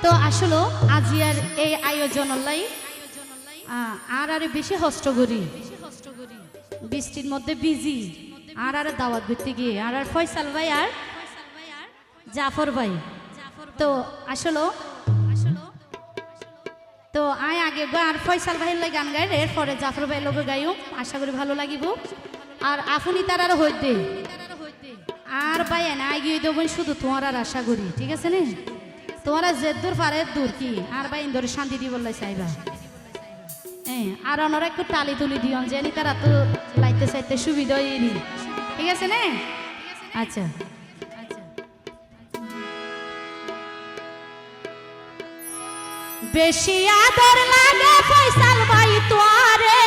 তো আসলে আজিয়ার এই আয়োজন আর বেশি হস্ত করি বৃষ্টির মধ্যে বিজি আর দাওয়াত ঘুরতে গিয়ে আর ফয়সাল ভাই আর জাফর ভাই তো আসলে তো আয় আগে আর ফয়সাল ভাইয়ের লাগে গান গাই এরপরে জাফর ভাইয়ের লোক গাইও আশা করি ভালো লাগিব আর আপনি তার আর হইতে আর ভাই না গিয়ে দেবেন শুধু তোমার আর আশা করি ঠিক আছে নে তোমার যে দূর পারে দূর কি আর ভাই ধরে শান্তি দি বললাই চাইবা হ্যাঁ আর ওনারা একটু টালি তুলি দিও জানি তারা তো লাইতে চাইতে সুবিধা হয়নি ঠিক আছে নে আচ্ছা বেশি আদর লাগে ফয়সাল ভাই তোরে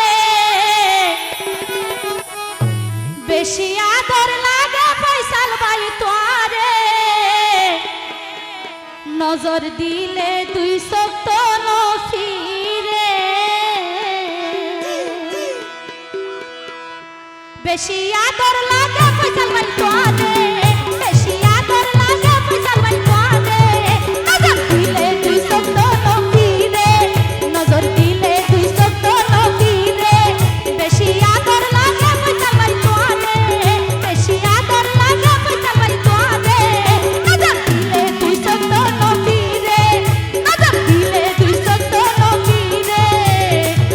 বেশি আদর লাগে ফয়সাল ভাই তোরে নজর দিলে দুই চোখ তো ফিরে বেশি আদর লাগে ফয়সাল ভাই তোরে বেশি আদর লাগে ফয়সাল ভাই তোরে নজর দিলে দুই চোখ তো ফিরে নজর দিলে দুই চোখ তো ফিরে বেশি আদর লাগে ফয়সাল ভাই তোরে বেশি আদর লাগে ফয়সাল ভাই তোরে নজর দিলে দুই চোখ তো ফিরে নজর দিলে দুই চোখ তো ফিরে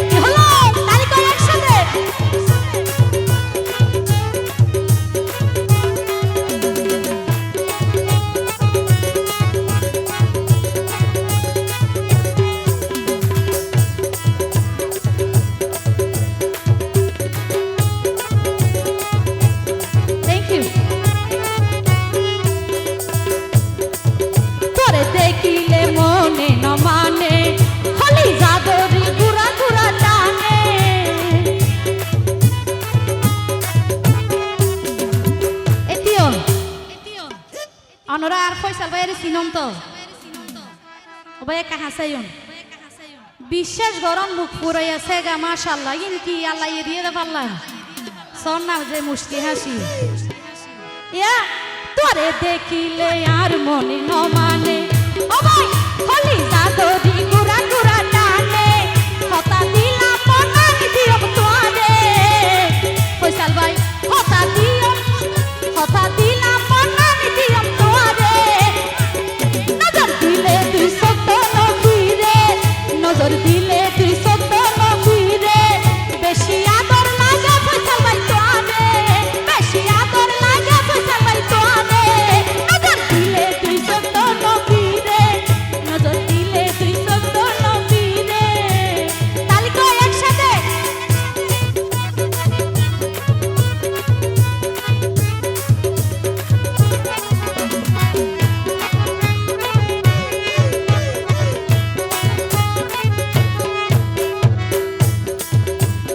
কি হলো তালি কই একসাথে থ্যাংক ইউ তোরে দেখিলে মনে ন মানে হলি জাদরি গুড়া গুড়া টানে এতিও অনরা আর ফয়সাল ভাইয়ের সিনম তো ও ভাই কাহা সাইন বিশ্বাস গরম মুখ পুরাই আছে গা মাশাআল্লাহ কি আল্লাহ এরিয়ে দে পাল্লা সন্না যে মুস্কি হাসি ইয়া তোরে দেখিলে আর মনে ন মানে ও ভাই হলি জাদরি গুড়া গুড়া টানে কথা দিলাম মনানি দিও তোরে ফয়সাল ভাই কথা দিলাম মনানি দিও তোরে নজর দিলে তুই সত্য নফিরে নজর দিলে তুই সত্য নফিরে বেশি আদর লাগে ফয়সাল ভাই তোরে বেশি আদর লাগে ফয়সাল ভাই তোরে নজর দিলে তুই সত্য নফিরে নজর দিলে তুই সত্য নফিরে তালি কই একসাথে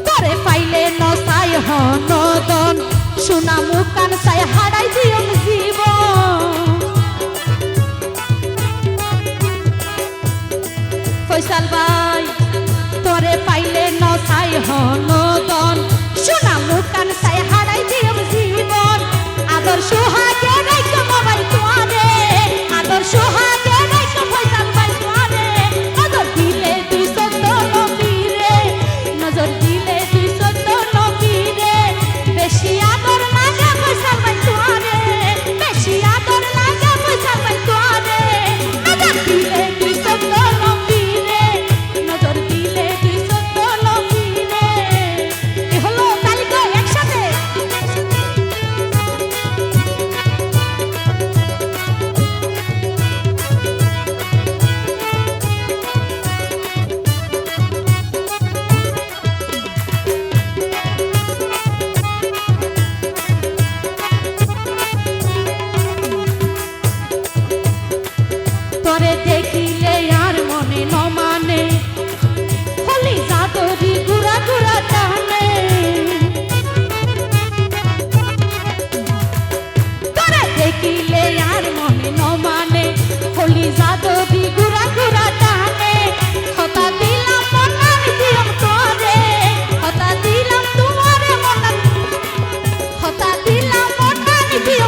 তোরে পাইলে নসাই হনদন সোনা মুকান চাই হারাই দিও জীবন ফয়সাল ভাই তোরে পাইলে নসাই হনদন সোনা মুকান চাই হারাই দিও জীবন আদর সোহাগে রাইখো মোবাইল তোরে আদর সোহাগে রাইখো ফয়সাল ভাই তোরে নজর দিলে তুই সত্য নবীরে নজর দিলে তুই সত্য নবীরে বেশি আদর লাগে ফয়সাল ভাই তোরে বেশি আদর লাগে ফয়সাল ভাই তোরে নজর দিলে তুই সত্য নবীরে নজর দিলে তুই সত্য নবীরে কি হলো তালি কই একসাথে তোরে দেখিলে আর মনে ন মানে হলি জাদরি গুড়া গুড়া টানে তোরে দেখিলে আর মনে ন মানে হলি জাদরি গুড়া গুড়া টানে কথা দিলাম মনানি দিও তোরে কথা দিলাম তোমারে মনানি কথা দিলাম মনানি দিও